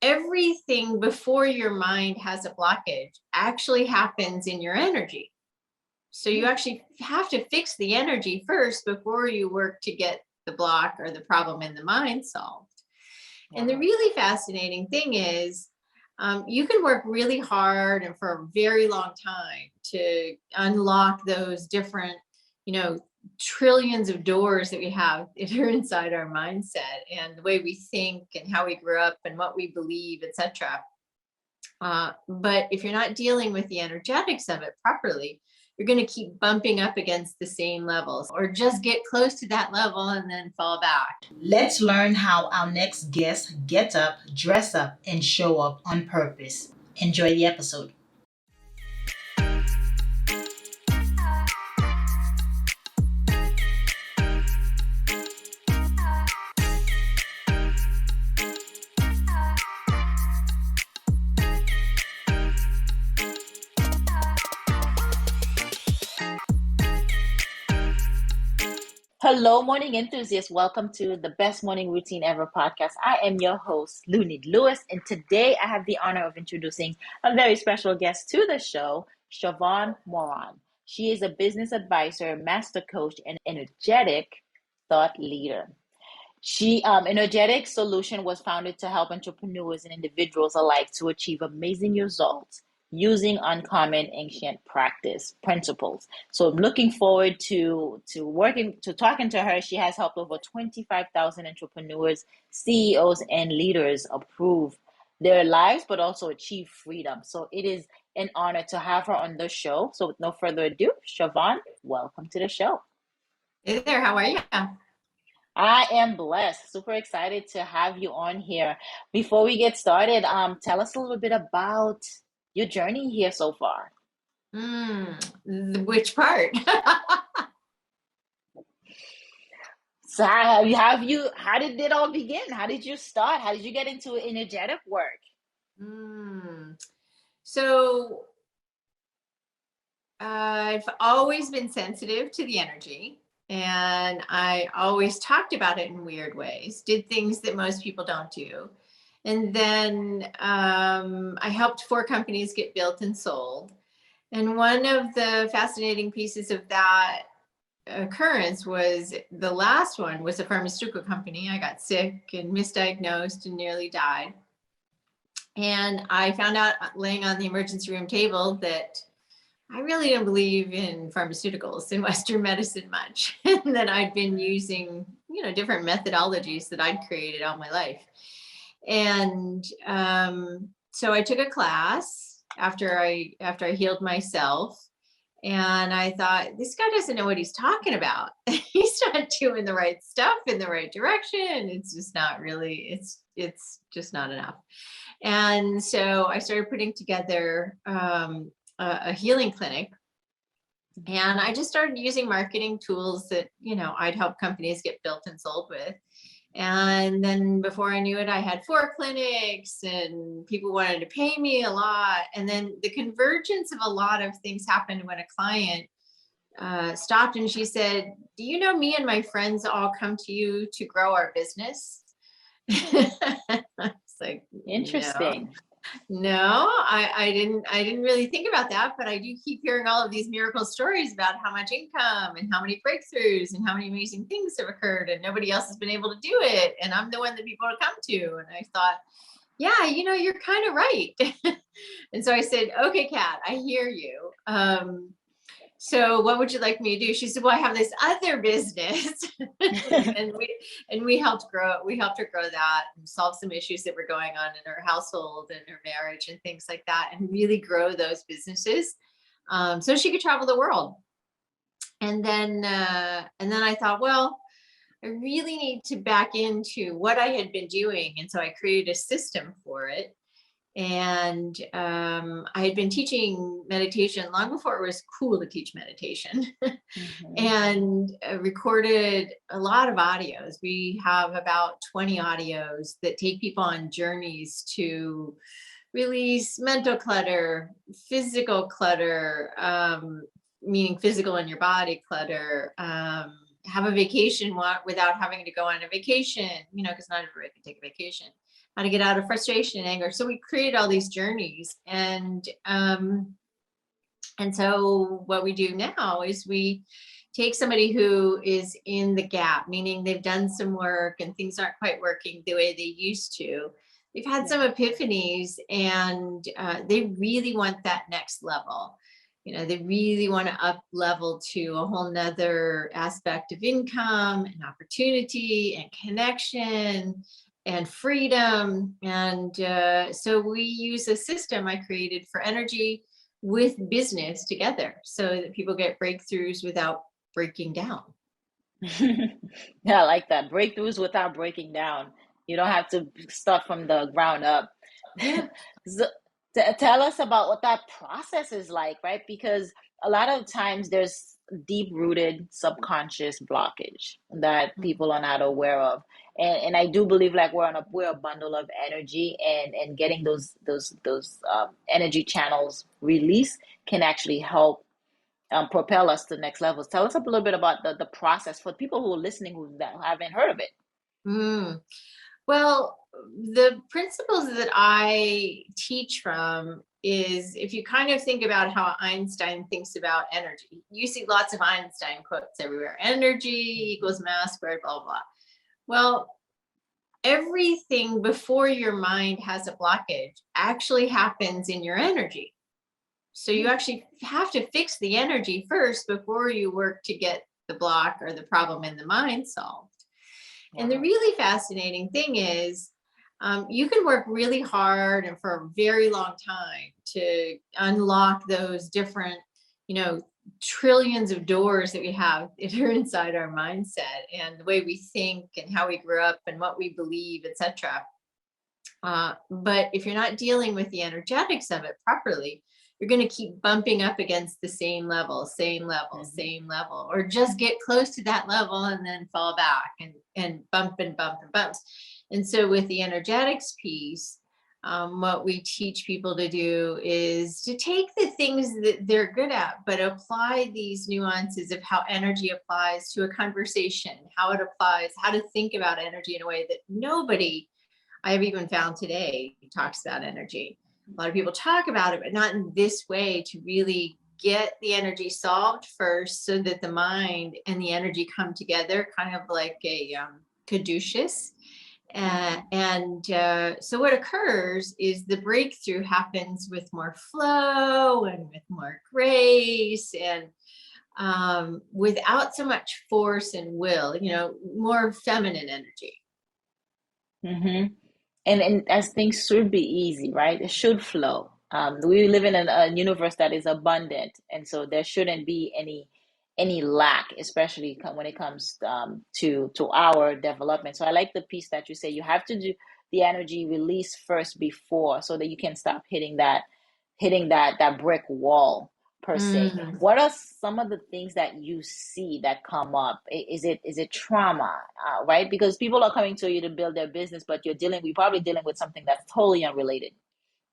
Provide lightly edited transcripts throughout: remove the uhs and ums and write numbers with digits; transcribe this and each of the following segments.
everything before your mind has a blockage actually happens in your energy. So you actually have to fix the energy first before you work to get the block or the problem in the mind solved. And the Wow. really fascinating thing is, you can work really hard and for a very long time to unlock those different, trillions of doors that we have that are inside our mindset and the way we think and how we grew up and what we believe, etc. But if you're not dealing with the energetics of it properly, you're going to keep bumping up against the same levels or just get close to that level and then fall back. Let's learn how our next guest gets up, dress up, and show up on purpose. Enjoy the episode. Hello, morning enthusiasts. Welcome to the Best Morning Routine Ever podcast. I am your host, Lunid Lewis, and today I have the honor of introducing a very special guest to the show, Siobhan Moran. She is a business advisor, master coach, and energetic thought leader. Energetic Solution was founded to help entrepreneurs and individuals alike to achieve amazing results using uncommon ancient practice principles. So I'm looking forward to talking to her. She has helped over 25,000 entrepreneurs, CEOs, and leaders improve their lives, but also achieve freedom. So it is an honor to have her on the show. So with no further ado, Siobhan, welcome to the show. Hey there, how are you? I am blessed. Super excited to have you on here. Before we get started, tell us a little bit about your journey here so far. Which part? So how did it all begin? How did you start? How did you get into energetic work? So I've always been sensitive to the energy, and I always talked about it in weird ways, did things that most people don't do. And then I helped 4 companies get built and sold. And one of the fascinating pieces of that occurrence was the last one was a pharmaceutical company. I got sick and misdiagnosed and nearly died. And I found out laying on the emergency room table that I really didn't believe in pharmaceuticals in Western medicine much, and that I'd been using, different methodologies that I'd created all my life. And so I took a class after I healed myself, and I thought, this guy doesn't know what he's talking about. He's not doing the right stuff in the right direction. It's just not really. It's just not enough. And so I started putting together a healing clinic. And I just started using marketing tools that, I'd help companies get built and sold with. And then before I knew it, I had 4 clinics and people wanted to pay me a lot. And then the convergence of a lot of things happened when a client stopped and she said, do you know me and my friends all come to you to grow our business? It's like, Interesting. No, I didn't really think about that, but I do keep hearing all of these miracle stories about how much income and how many breakthroughs and how many amazing things have occurred, and nobody else has been able to do it. And I'm the one that people come to. And I thought, yeah, you're kind of right. And so I said, okay, Kat, I hear you. So what would you like me to do? She said, well, I have this other business. and we helped her grow that and solve some issues that were going on in her household and her marriage and things like that, and really grow those businesses so she could travel the world. And then I thought, well, I really need to back into what I had been doing. And so I created a system for it. And I had been teaching meditation long before it was cool to teach meditation. And recorded a lot of audios. We have about 20 audios that take people on journeys to release mental clutter, physical clutter, meaning physical in your body clutter, have a vacation without having to go on a vacation, because not everybody can take a vacation. how to get out of frustration and anger. So we create all these journeys. And so what we do now is we take somebody who is in the gap, meaning they've done some work and things aren't quite working the way they used to. They've had some epiphanies, and they really want that next level. They really want to up level to a whole nother aspect of income and opportunity and connection and freedom. And so we use a system I created for energy with business together so that people get breakthroughs without breaking down. Yeah, I like that. Breakthroughs without breaking down. You don't have to start from the ground up. Yeah. So, tell us about what that process is like, right? Because a lot of times there's deep-rooted subconscious blockage that people are not aware of. And I do believe like we're a bundle of energy, and getting those energy channels released can actually help propel us to the next levels. Tell us a little bit about the process for people who are listening who haven't heard of it. Mm. Well, the principles that I teach from is, if you kind of think about how Einstein thinks about energy, you see lots of Einstein quotes everywhere. Energy equals mass squared, blah, blah. Well, everything before your mind has a blockage actually happens in your energy. So you actually have to fix the energy first before you work to get the block or the problem in the mind solved. And the really fascinating thing is, you can work really hard and for a very long time to unlock those different, trillions of doors that we have that are inside our mindset and the way we think and how we grew up and what we believe, etc. But if you're not dealing with the energetics of it properly, you're going to keep bumping up against the same level, or just get close to that level and then fall back and bump and bump and bumps. And so with the energetics piece, what we teach people to do is to take the things that they're good at, but apply these nuances of how energy applies to a conversation, how it applies, how to think about energy in a way that nobody I have even found today talks about energy. A lot of people talk about it, but not in this way, to really get the energy solved first so that the mind and the energy come together, kind of like a caduceus. So what occurs is the breakthrough happens with more flow and with more grace and without so much force and will, more feminine energy. Mm-hmm. And as things should be easy, right? It should flow. We live in a universe that is abundant, and so there shouldn't be any lack, especially when it comes to our development. So I like the piece that you say you have to do the energy release first before, so that you can stop hitting that brick wall per se. Mm. What are some of the things that you see that come up? Is it trauma, right? Because people are coming to you to build their business, but we're probably dealing with something that's totally unrelated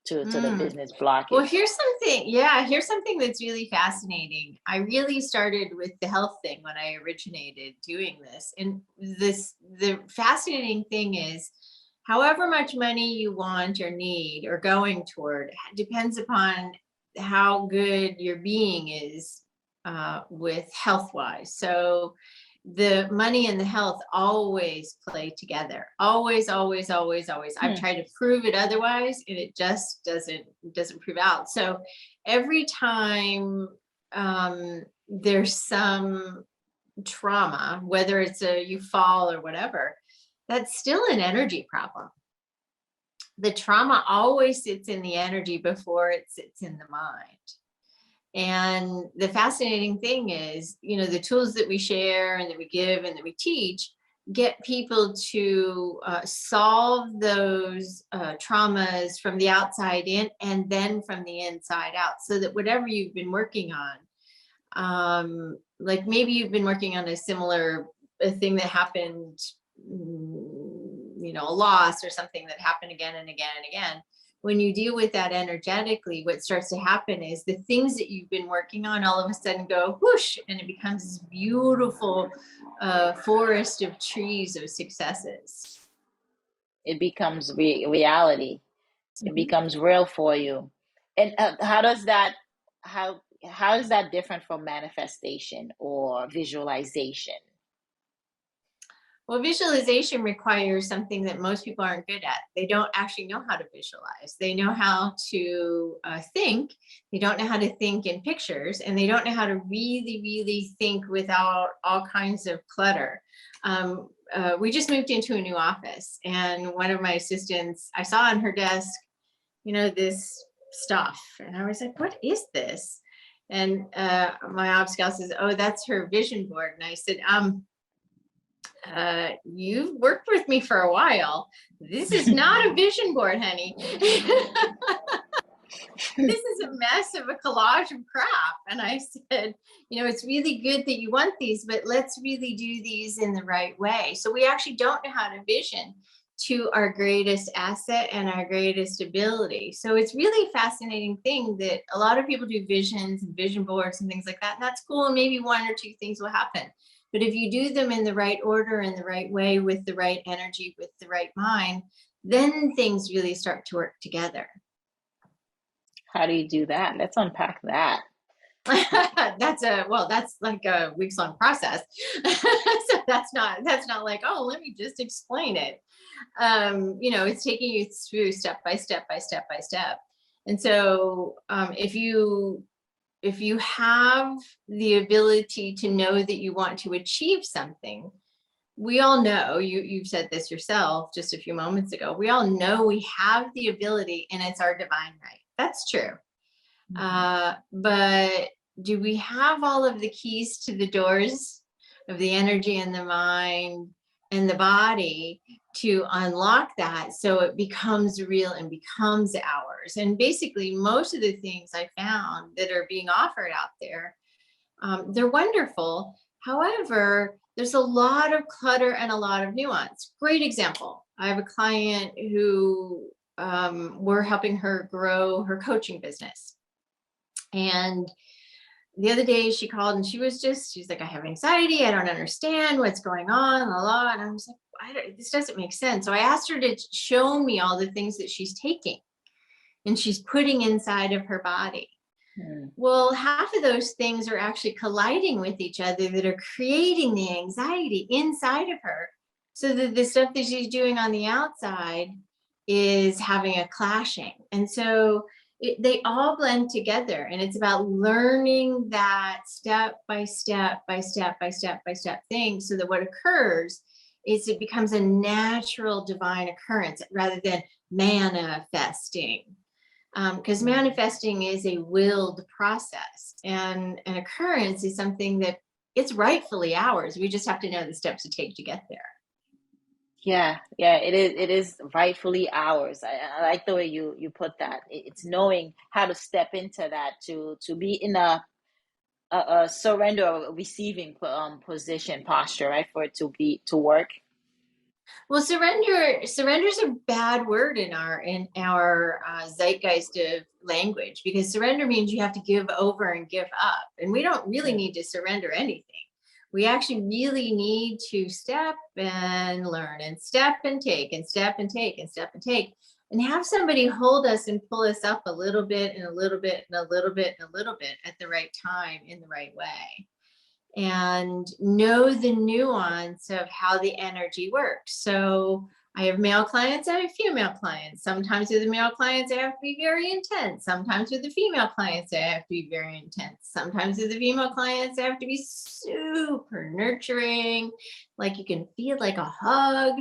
to the Mm. business Well, blockage. here's something that's really fascinating. I really started with the health thing when I originated doing this. And the fascinating thing is, however much money you want or need or going toward depends upon how good your being is with health wise. So the money and the health always play together, always, always, always, always. I've Hmm. tried to prove it otherwise and it just doesn't prove out. So every time there's some trauma, whether it's you fall or whatever, that's still an energy problem. The trauma always sits in the energy before it sits in the mind. And the fascinating thing is, the tools that we share and that we give and that we teach get people to solve those traumas from the outside in and then from the inside out, so that whatever you've been working on, like maybe you've been working on a similar thing that happened, a loss or something that happened again and again and again. When you deal with that energetically, what starts to happen is the things that you've been working on all of a sudden go whoosh, and it becomes this beautiful forest of trees of successes. it becomes reality. It Mhm. becomes real for you. And how does that how is that different from manifestation or visualization? Well, visualization requires something that most people aren't good at. They don't actually know how to visualize. They know how to think. They don't know how to think in pictures, and they don't know how to really, really think without all kinds of clutter. We just moved into a new office, and one of my assistants, I saw on her desk, this stuff, and I was like, "What is this?" And my ops gal says, "Oh, that's her vision board." And I said, you've worked with me for a while. This is not a vision board, honey. This is a mess of a collage of crap. And I said, it's really good that you want these, but let's really do these in the right way. So we actually don't know how to vision to our greatest asset and our greatest ability. So it's really a fascinating thing that a lot of people do visions and vision boards and things like that. And that's cool. And maybe one or two things will happen. But if you do them in the right order, in the right way, with the right energy, with the right mind, then things really start to work together. How do you do that? Let's unpack that. That's like a weeks long process. So that's not like, oh, let me just explain it. It's taking you through step by step by step by step. And so if you have the ability to know that you want to achieve something, we all know, you've said this yourself just a few moments ago, we all know we have the ability and it's our divine right. That's true. But do we have all of the keys to the doors of the energy and the mind and the body to unlock that so it becomes real and becomes ours? And basically, most of the things I found that are being offered out there, they're wonderful. However, there's a lot of clutter and a lot of nuance. Great example. I have a client who we're helping her grow her coaching business. And the other day she called and she's like, I have anxiety. I don't understand what's going on, la la. And I was like, this doesn't make sense. So I asked her to show me all the things that she's taking and she's putting inside of her body. Well, half of those things are actually colliding with each other that are creating the anxiety inside of her. So that the stuff that she's doing on the outside is having a clashing. And so they all blend together. And it's about learning that step by step by step by step by step thing, so that what occurs is it becomes a natural divine occurrence rather than manifesting. Because manifesting is a willed process, and an occurrence is something that it's rightfully ours. We just have to know the steps to take to get there. Yeah, yeah, it is. It is rightfully ours. I like the way you put that. It's knowing how to step into that to be in a surrender or receiving position posture, right? For it to work. Well, surrender is a bad word in our zeitgeist of language, because surrender means you have to give over and give up, and we don't really Yeah. need to surrender anything. We actually really need to step and learn and step and take and step and take and step and take, and have somebody hold us and pull us up a little bit and a little bit and a little bit and a little bit at the right time in the right way, and know the nuance of how the energy works. So I have male clients, I have female clients. Sometimes with the male clients, I have to be very intense. Sometimes with the female clients, I have to be very intense. Sometimes with the female clients, I have to be super nurturing, like you can feel like a hug.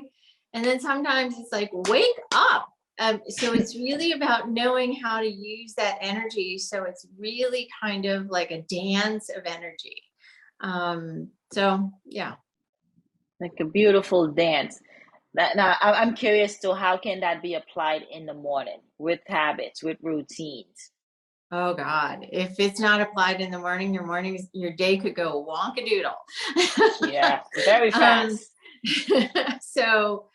And then sometimes it's like, wake up. So it's really about knowing how to use that energy. So it's really kind of like a dance of energy. So yeah. Like a beautiful dance. Now, I'm curious to how can that be applied in the morning with habits, with routines? Oh God. If it's not applied in the morning, your day could go wonkadoodle. Yeah, very um, fast. so,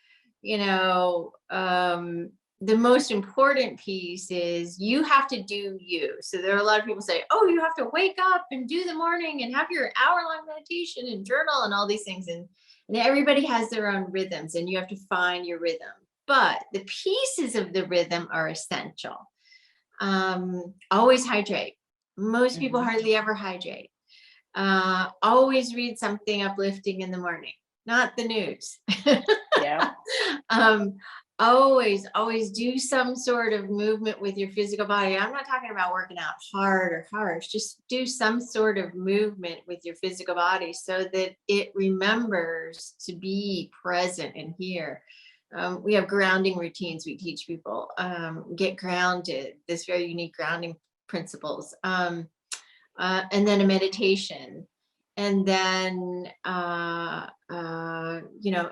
you know, um, the most important piece is you have to do you. So there are a lot of people say, oh, you have to wake up and do the morning and have your hour-long meditation and journal and all these things. And everybody has their own rhythms, and you have to find your rhythm. but the pieces of the rhythm are essential. Always hydrate. Most people Mhm. hardly ever hydrate. Always read something uplifting in the morning, not the news. Yeah. um, always do some sort of movement with your physical body. I'm not talking about working out hard or harsh. Just do some sort of movement with your physical body so that it remembers to be present and here. We have grounding routines we teach people. Get grounded, this very unique grounding principles. And then a meditation, and then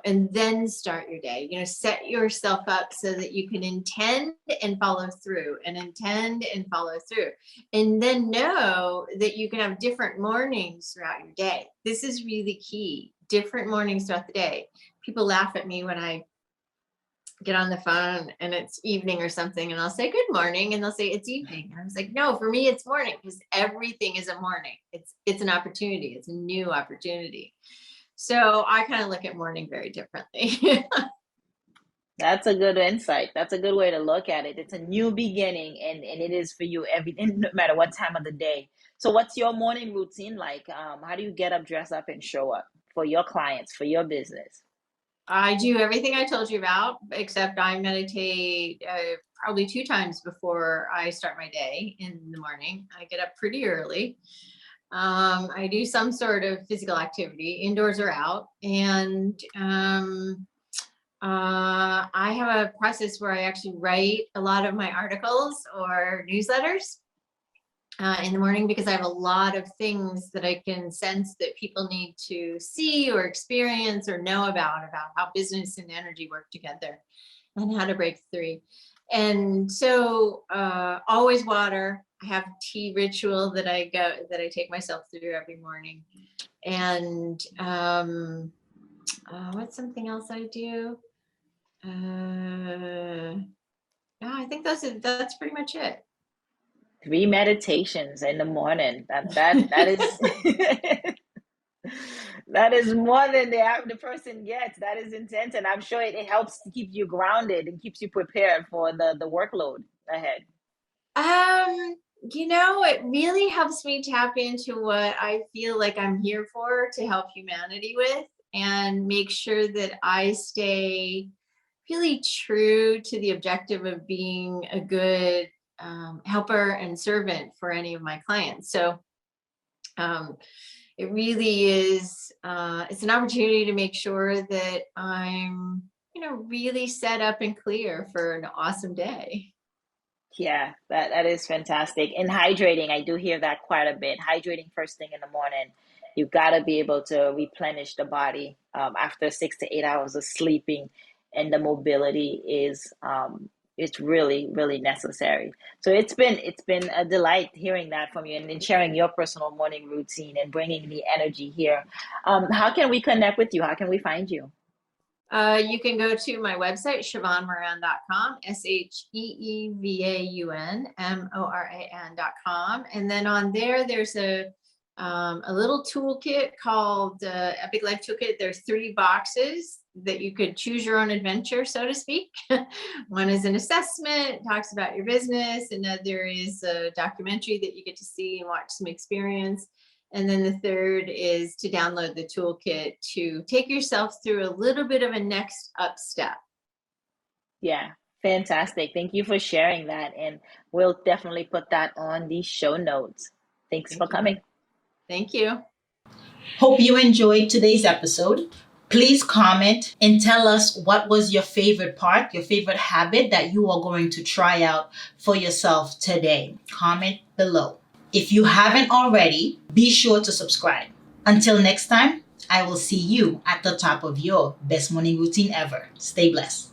and then start your day. Set yourself up so that you can intend and follow through, and intend and follow through, and then know that you can have different mornings throughout your day. This is really key. Different mornings throughout the day. People laugh at me when I get on the phone and it's evening or something, and I'll say good morning and they'll say it's evening, and I was like, no, for me it's morning, because everything is a morning. It's an opportunity. It's a new opportunity. So I kind of look at morning very differently. That's a good insight. That's a good way to look at it. It's a new beginning, and it is for you no matter what time of the day. So what's your morning routine like? How do you get up, dress up, and show up for your clients, for your business? I do everything I told you about, except I meditate probably 2 times before I start my day in the morning. I get up pretty early. I do some sort of physical activity, indoors or out, and I have a process where I actually write a lot of my articles or newsletters in the morning, because I have a lot of things that I can sense that people need to see or experience or know about how business and energy work together and how to break free. And so always water. I have a tea ritual that I take myself through every morning. And what's something else I do? Yeah, I think that's pretty much it. 3 meditations in the morning. That is that is more than the person gets. That is intense, and I'm sure it helps to keep you grounded and keeps you prepared for the workload ahead. It really helps me tap into what I feel like I'm here for, to help humanity with, and make sure that I stay really true to the objective of being a good helper and servant for any of my clients. So um, it really is, it's an opportunity to make sure that I'm, really set up and clear for an awesome day. Yeah, that is fantastic. And hydrating, I do hear that quite a bit. Hydrating first thing in the morning. You've got to be able to replenish the body after 6 to 8 hours of sleeping, and the mobility is it's really, really necessary. So it's been a delight hearing that from you, and sharing your personal morning routine and bringing the energy here. How can we connect with you? How can we find you? You can go to my website, SheevaunMoran.com, SheevaunMoran.com. And then on there, there's a little toolkit called Epic Life Toolkit. There's 3 boxes that you could choose your own adventure, so to speak. One is an assessment, talks about your business. Another is a documentary that you get to see and watch some experience. And then the third is to download the toolkit to take yourself through a little bit of a next up step. Yeah, fantastic. Thank you for sharing that. And we'll definitely put that on the show notes. Thanks for Thank you. coming. Thank you. Hope you enjoyed today's episode. Please comment and tell us what was your favorite part, your favorite habit that you are going to try out for yourself today. Comment below. If you haven't already, be sure to subscribe. Until next time, I will see you at the top of your best morning routine ever. Stay blessed.